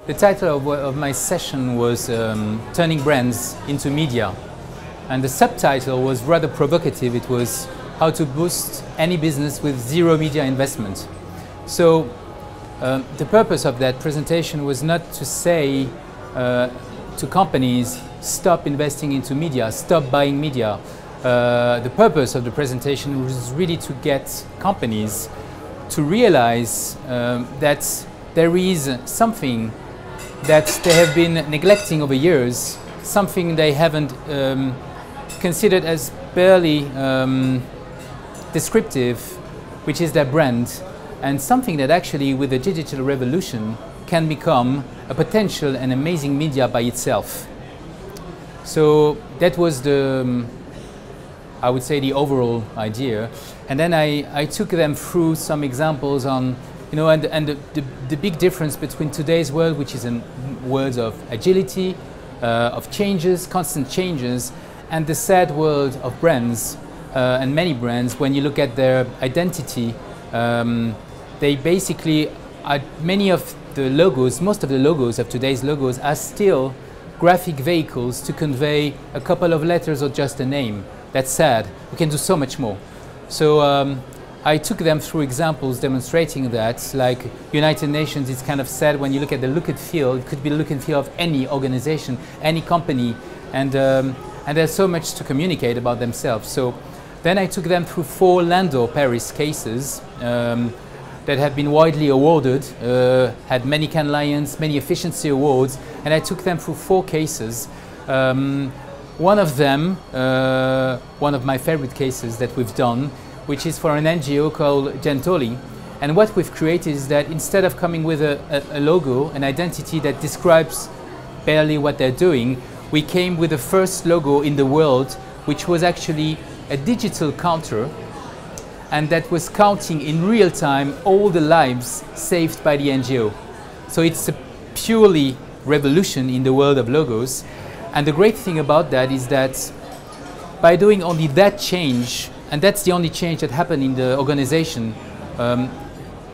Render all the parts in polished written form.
The title of my session was Turning Brands into Media. And the subtitle was rather provocative. It was how to boost any business with zero media investment. So the purpose of that presentation was not to say to companies, stop investing into media, stop buying media. The purpose of the presentation was really to get companies to realize that there is something that they have been neglecting over years, something they haven't considered as barely descriptive, which is their brand, and something that actually with the digital revolution can become a potential and amazing media by itself. So that was the, I would say, the overall idea. And then I took them through some examples on, you know, and the big difference between today's world, which is a world of agility, of changes, constant changes, and the sad world of brands, and many brands, when you look at their identity, they basically are, many of the logos, most of the logos of today's logos are still graphic vehicles to convey a couple of letters or just a name. That's sad. We can do so much more. So I took them through examples demonstrating that, like United Nations, it's kind of sad when you look at the look and feel. It could be the look and feel of any organization, any company, and there's so much to communicate about themselves. So then I took them through 4 Landor Paris cases that have been widely awarded, had many Cannes Lions, many efficiency awards, and I took them through 4 cases. One of them, one of my favorite cases that we've done, which is for an NGO called Genel. And what we've created is that instead of coming with a logo, an identity that describes barely what they're doing, we came with the first logo in the world, which was actually a digital counter, and that was counting in real time all the lives saved by the NGO. So it's a purely revolution in the world of logos. And the great thing about that is that by doing only that change, and that's the only change that happened in the organization,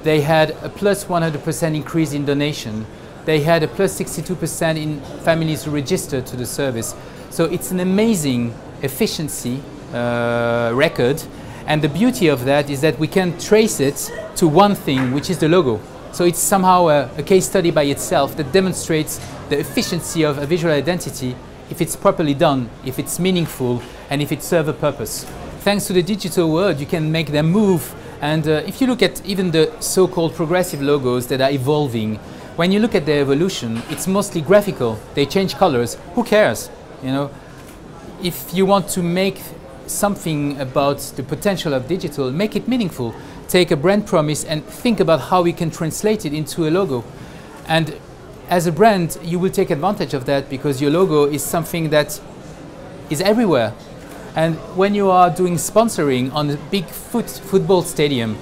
they had a plus 100% increase in donation. They had a plus 62% in families registered to the service. So it's an amazing efficiency record. And the beauty of that is that we can trace it to one thing, which is the logo. So it's somehow a case study by itself that demonstrates the efficiency of a visual identity if it's properly done, if it's meaningful, and if it serves a purpose. Thanks to the digital world, you can make them move. And if you look at even the so-called progressive logos that are evolving, when you look at their evolution, it's mostly graphical. They change colors. Who cares? You know, if you want to make something about the potential of digital, make it meaningful. Take a brand promise and think about how we can translate it into a logo. And as a brand, you will take advantage of that because your logo is something that is everywhere. And when you are doing sponsoring on a big football stadium,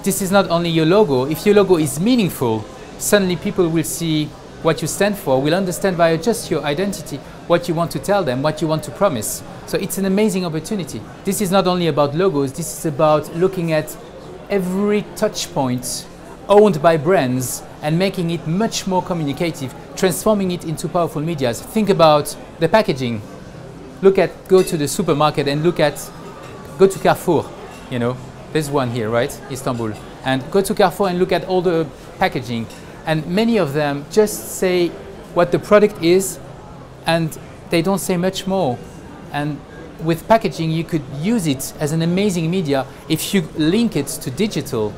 this is not only your logo. If your logo is meaningful, suddenly people will see what you stand for, will understand via just your identity what you want to tell them, what you want to promise. So it's an amazing opportunity. This is not only about logos, this is about looking at every touch point owned by brands and making it much more communicative, transforming it into powerful medias. Think about the packaging. Go to the supermarket and go to Carrefour, you know, there's one here, right, Istanbul. And go to Carrefour and look at all the packaging. And many of them just say what the product is and they don't say much more. And with packaging, you could use it as an amazing media. If you link it to digital,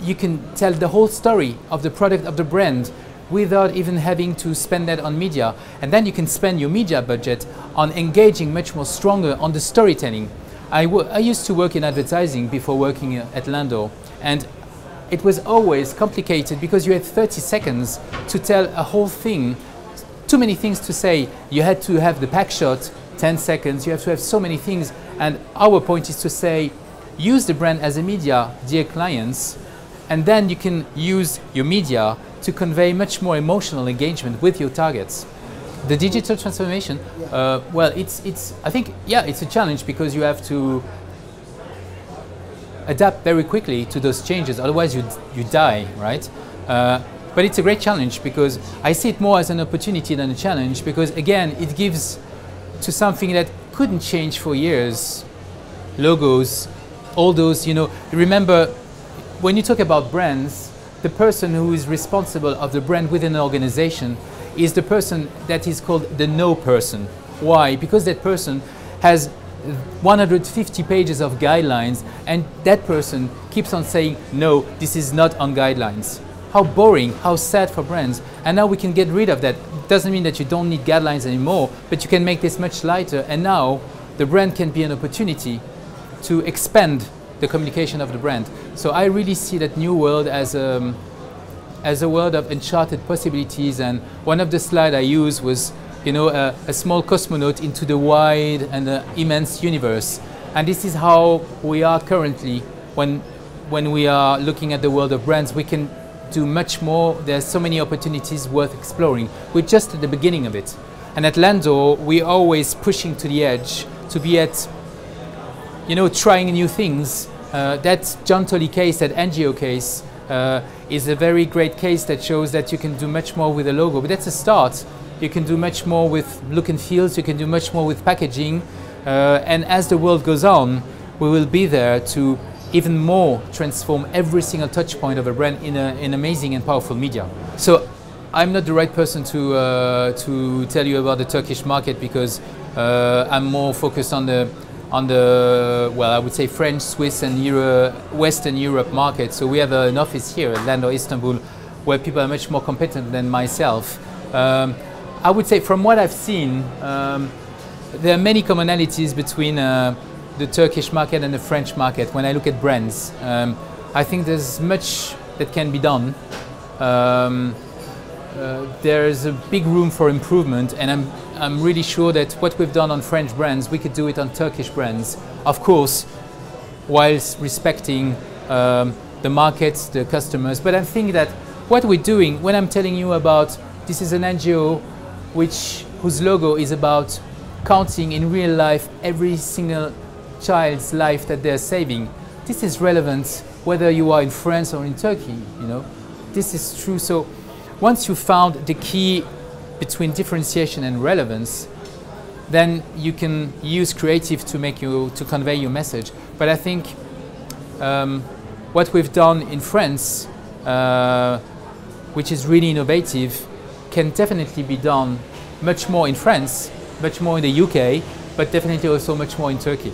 you can tell the whole story of the product, of the brand, without even having to spend that on media. And then you can spend your media budget on engaging much more stronger on the storytelling. I used to work in advertising before working at Landor, and it was always complicated because you had 30 seconds to tell a whole thing. Too many things to say. You had to have the pack shot, 10 seconds, you have to have so many things. And our point is to say, use the brand as a media, dear clients, and then you can use your media to convey much more emotional engagement with your targets. The digital transformation, well, I think, yeah, it's a challenge because you have to adapt very quickly to those changes, otherwise you die, right? But it's a great challenge because I see it more as an opportunity than a challenge, because again, it gives to something that couldn't change for years. Logos, all those, you know, remember when you talk about brands, the person who is responsible of the brand within an organization is the person that is called the no person. Why? Because that person has 150 pages of guidelines, and that person keeps on saying, no, this is not on guidelines. How boring, how sad for brands. And now we can get rid of that. It doesn't mean that you don't need guidelines anymore, but you can make this much lighter, and now the brand can be an opportunity to expand the communication of the brand. So I really see that new world as a world of uncharted possibilities. And one of the slides I used was, you know, a small cosmonaut into the wide and immense universe. And this is how we are currently when we are looking at the world of brands. We can do much more. There's so many opportunities worth exploring. We're just at the beginning of it. And at Landor, we're always pushing to the edge to be at, you know, trying new things. That John Tolley case, that NGO case, is a very great case that shows that you can do much more with a logo. But that's a start. You can do much more with look and feels. You can do much more with packaging. And as the world goes on, we will be there to even more transform every single touch point of a brand in an amazing and powerful media. So I'm not the right person to tell you about the Turkish market, because I'm more focused on the well, I would say French, Swiss and Western Europe market. So we have an office here at Landor Istanbul where people are much more competent than myself. I would say from what I've seen, there are many commonalities between the Turkish market and the French market. When I look at brands, I think there's much that can be done. There's a big room for improvement, and I'm really sure that what we've done on French brands, we could do it on Turkish brands. Of course, whilst respecting the markets, the customers. But I think that what we're doing, when I'm telling you about this is an NGO whose logo is about counting in real life every single child's life that they're saving, this is relevant whether you are in France or in Turkey, you know. This is true. So once you found the key between differentiation and relevance, then you can use creative to convey your message. But I think what we've done in France, which is really innovative, can definitely be done much more in France, much more in the UK, but definitely also much more in Turkey.